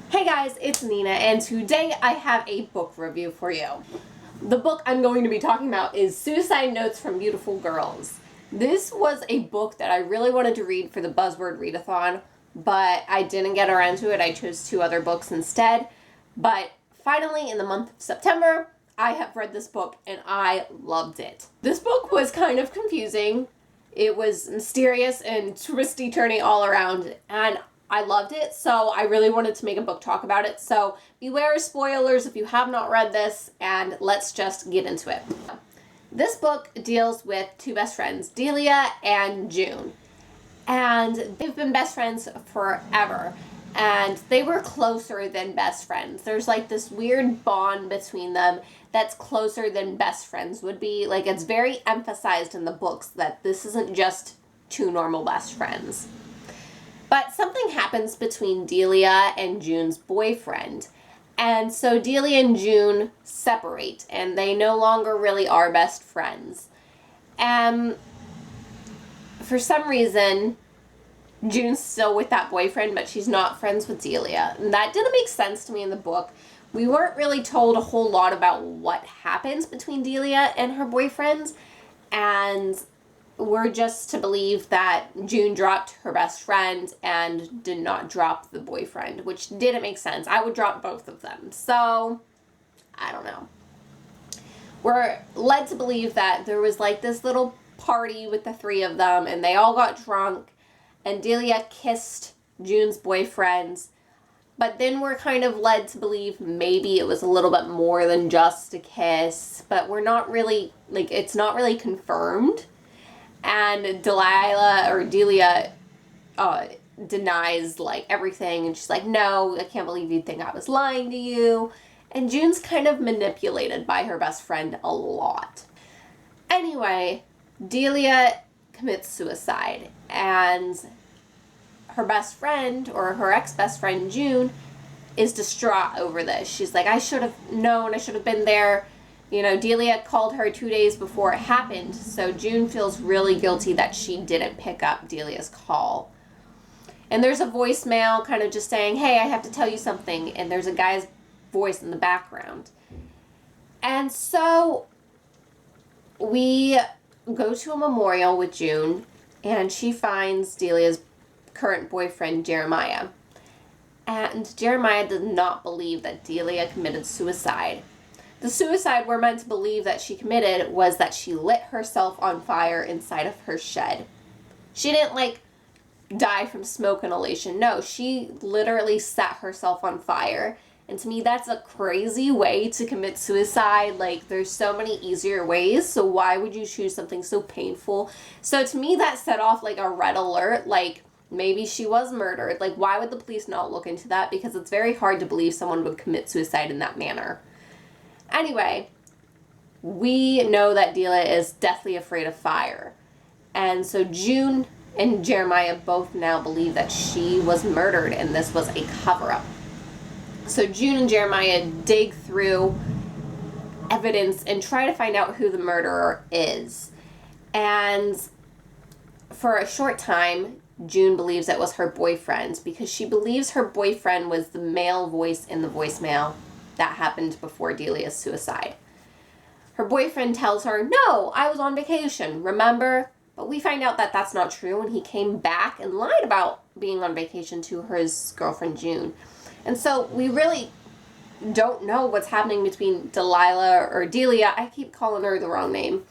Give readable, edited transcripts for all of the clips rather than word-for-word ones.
Hey guys, it's Nina, and today I have a book review for you. The book I'm going to be talking about is Suicide Notes from Beautiful Girls. This was a book that I really wanted to read for the Buzzword Readathon, but I didn't get around to it. I chose two other books instead. But finally, in the month of September, I have read this book and I loved it. This book was kind of confusing. It was mysterious and twisty-turny all around, and I loved it, so I really wanted to make a book talk about it. So beware of spoilers if you have not read this, and let's just get into it. This book deals with two best friends, Delia and June. And they've been best friends forever. And they were closer than best friends. There's like this weird bond between them that's closer than best friends would be. Like, it's very emphasized in the books that this isn't just two normal best friends. But something happens between Delia and June's boyfriend. And so Delia and June separate, and they no longer really are best friends. And for some reason, June's still with that boyfriend, but she's not friends with Delia. And that didn't make sense to me in the book. We weren't really told a whole lot about what happens between Delia and her boyfriend. And we're just to believe that June dropped her best friend and did not drop the boyfriend, which didn't make sense. I would drop both of them. So, I don't know. We're led to believe that there was like this little party with the three of them, and they all got drunk, and Delia kissed June's boyfriend. But then we're kind of led to believe maybe it was a little bit more than just a kiss, but we're not really, like, it's not really confirmed. And Delia denies, like, everything. And she's like, no, I can't believe you'd think I was lying to you. And June's kind of manipulated by her best friend a lot. Anyway, Delia commits suicide. And her best friend, or her ex-best friend, June, is distraught over this. She's like, I should have known. I should have been there. You know, Delia called her 2 days before it happened, so June feels really guilty that she didn't pick up Delia's call. And there's a voicemail kind of just saying, hey, I have to tell you something, and there's a guy's voice in the background. And so we go to a memorial with June, and she finds Delia's current boyfriend, Jeremiah. And Jeremiah did not believe that Delia committed suicide. The suicide we're meant to believe that she committed was that she lit herself on fire inside of her shed. She didn't, like, die from smoke inhalation. No, she literally set herself on fire. And to me, that's a crazy way to commit suicide. Like, there's so many easier ways, so why would you choose something so painful? So to me, that set off, like, a red alert. Like, maybe she was murdered. Like, why would the police not look into that? Because it's very hard to believe someone would commit suicide in that manner. Anyway, we know that Delia is deathly afraid of fire. And so June and Jeremiah both now believe that she was murdered and this was a cover-up. So June and Jeremiah dig through evidence and try to find out who the murderer is. And for a short time, June believes it was her boyfriend because she believes her boyfriend was the male voice in the voicemail that happened before Delia's suicide. Her boyfriend tells her, no, I was on vacation, remember? But we find out that that's not true, and he came back and lied about being on vacation to his girlfriend, June. And so we really don't know what's happening between Delilah or Delia, I keep calling her the wrong name,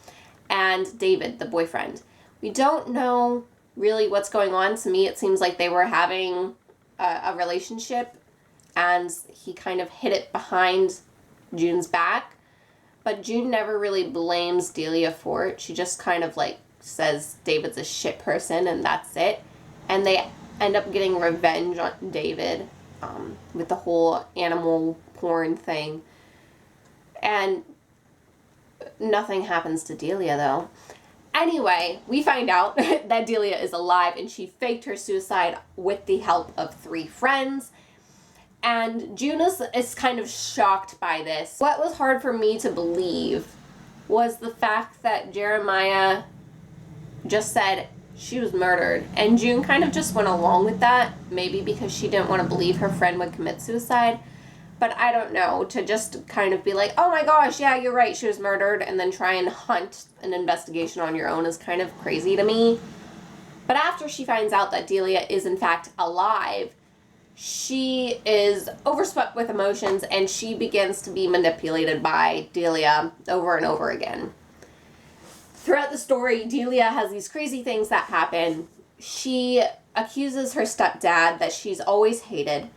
and David, the boyfriend. We don't know really what's going on. To me, it seems like they were having a relationship, and he kind of hid it behind June's back. But June never really blames Delia for it. She just kind of, like, says David's a shit person, and that's it. And they end up getting revenge on David with the whole animal porn thing. And nothing happens to Delia, though. Anyway, we find out that Delia is alive, and she faked her suicide with the help of 3 friends. And June is kind of shocked by this. What was hard for me to believe was the fact that Jeremiah just said she was murdered. And June kind of just went along with that, maybe because she didn't want to believe her friend would commit suicide. But I don't know, to just kind of be like, oh my gosh, yeah, you're right, she was murdered, and then try and hunt an investigation on your own is kind of crazy to me. But after she finds out that Delia is in fact alive, she is overswept with emotions and she begins to be manipulated by Delia over and over again. Throughout the story, Delia has these crazy things that happen. She accuses her stepdad that she's always hated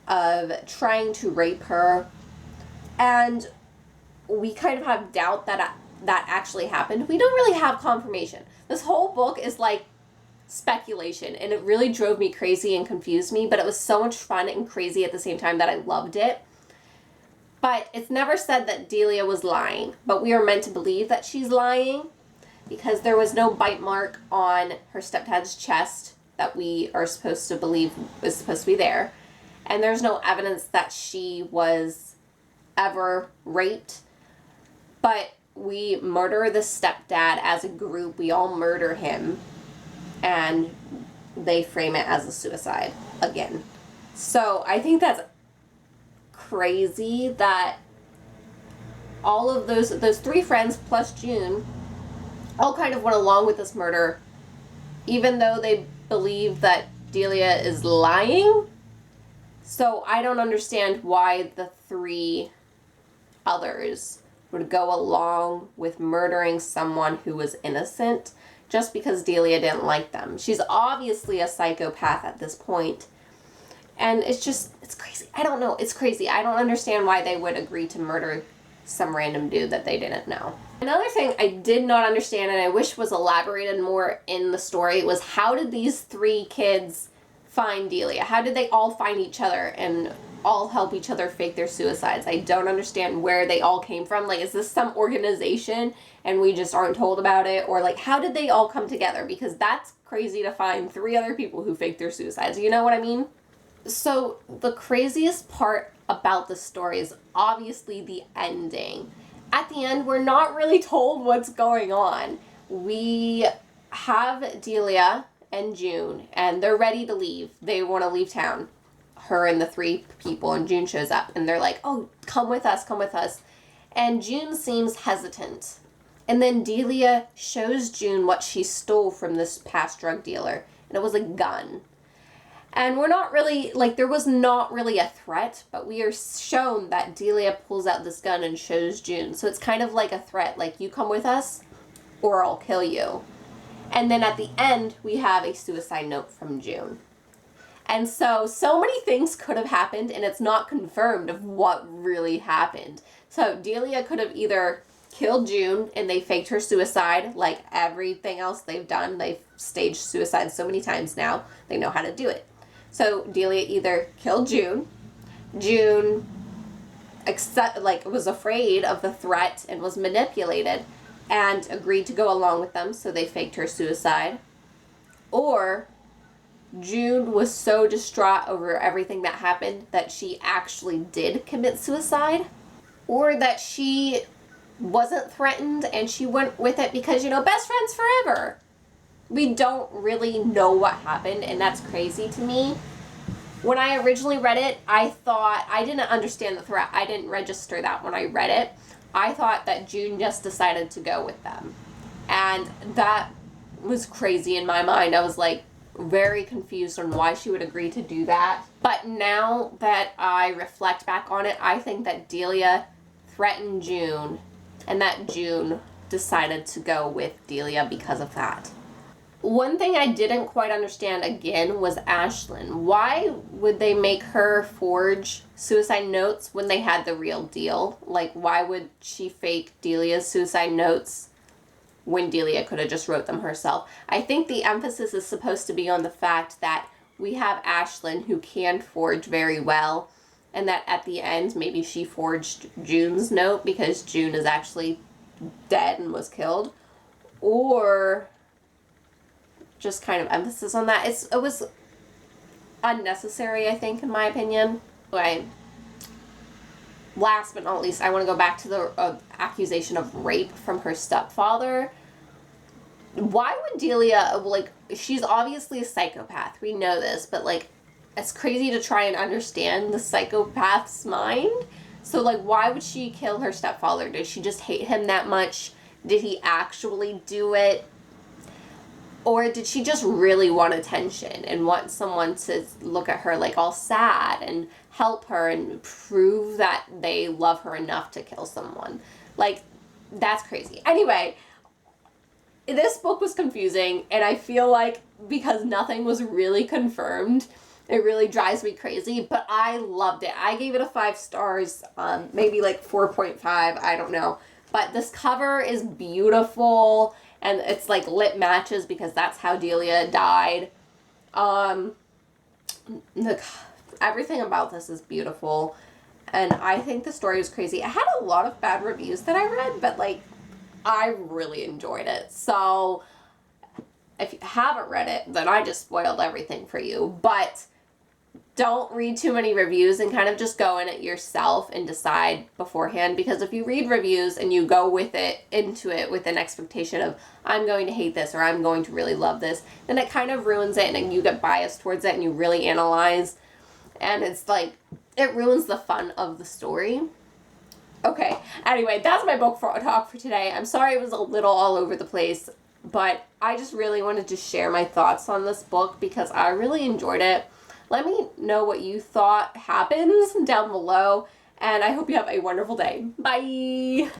of trying to rape her, and we kind of have doubt that that actually happened. We don't really have confirmation. This whole book is like speculation, and it really drove me crazy and confused me, but it was so much fun and crazy at the same time that I loved it. But it's never said that Delia was lying, but we are meant to believe that she's lying because there was no bite mark on her stepdad's chest that we are supposed to believe is supposed to be there. And there's no evidence that she was ever raped. But we murder the stepdad as a group. We all murder him. And they frame it as a suicide again. So I think that's crazy that all of those three friends plus June all kind of went along with this murder, even though they believe that Delia is lying. So I don't understand why the three others would go along with murdering someone who was innocent just because Delia didn't like them. She's obviously a psychopath at this point. And it's crazy. I don't know. It's crazy. I don't understand why they would agree to murder some random dude that they didn't know. Another thing I did not understand and I wish was elaborated more in the story was how did these three kids find Delia? How did they all find each other and all help each other fake their suicides? I don't understand where they all came from. Like, is this some organization and we just aren't told about it? Or like, how did they all come together? Because that's crazy to find three other people who faked their suicides. You know what I mean? So the craziest part about the story is obviously the ending. At the end, we're not really told what's going on. We have Delia and June, and they're ready to leave. They want to leave town. Her and the three people, and June shows up, and they're like, oh, come with us, come with us. And June seems hesitant. And then Delia shows June what she stole from this past drug dealer, and it was a gun. And we're not really, like, there was not really a threat, but we are shown that Delia pulls out this gun and shows June. So it's kind of like a threat, like, you come with us, or I'll kill you. And then at the end, we have a suicide note from June. And so many things could have happened, and it's not confirmed of what really happened. So Delia could have either killed June, and they faked her suicide, like everything else they've done. They've staged suicide so many times now, they know how to do it. So Delia either killed June was afraid of the threat and was manipulated and agreed to go along with them, so they faked her suicide. Or June was so distraught over everything that happened that she actually did commit suicide. Or that she wasn't threatened and she went with it because, best friends forever. We don't really know what happened, and that's crazy to me. When I originally read it, I didn't understand the threat. I didn't register that when I read it. I thought that June just decided to go with them. And that was crazy in my mind. I was like very confused on why she would agree to do that. But now that I reflect back on it, I think that Delia threatened June and that June decided to go with Delia because of that. One thing I didn't quite understand again was Ashlyn. Why would they make her forge suicide notes when they had the real deal? Like, why would she fake Delia's suicide notes when Delia could have just wrote them herself? I think the emphasis is supposed to be on the fact that we have Ashlyn who can forge very well, and that at the end maybe she forged June's note because June is actually dead and was killed. Or just kind of emphasis on that. It was unnecessary, I think, in my opinion. Anyway, last but not least, I want to go back to the accusation of rape from her stepfather. why would Delia, like, she's obviously a psychopath. We know this, but, like, it's crazy to try and understand the psychopath's mind. So, like, why would she kill her stepfather? Did she just hate him that much? Did he actually do it? Or did she just really want attention and want someone to look at her, like, all sad and help her and prove that they love her enough to kill someone? Like, that's crazy. Anyway, this book was confusing, and I feel like because nothing was really confirmed, it really drives me crazy, but I loved it. I gave it a 5 stars, maybe like 4.5, I don't know. But this cover is beautiful, and it's like lit matches because that's how Delia died. Everything about this is beautiful, and I think the story was crazy. I had a lot of bad reviews that I read, but like, I really enjoyed it. So if you haven't read it, then I just spoiled everything for you. But don't read too many reviews and kind of just go in it yourself and decide beforehand, because if you read reviews and you go into it with an expectation of, I'm going to hate this or I'm going to really love this, then it kind of ruins it, and then you get biased towards it and you really analyze, and it's like, it ruins the fun of the story. Okay, anyway, that's my book talk for today. I'm sorry it was a little all over the place, but I just really wanted to share my thoughts on this book because I really enjoyed it. Let me know what you thought happens down below, and I hope you have a wonderful day. Bye!